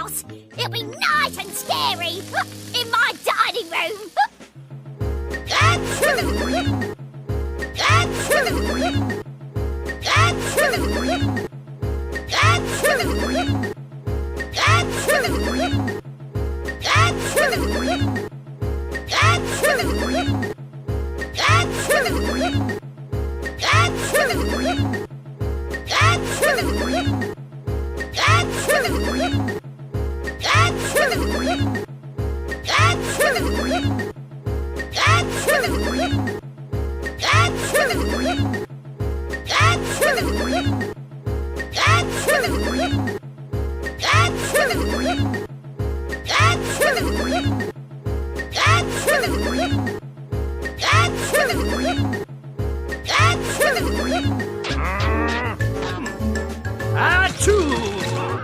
house. It'll be nice and scary in my dining room. Achoo!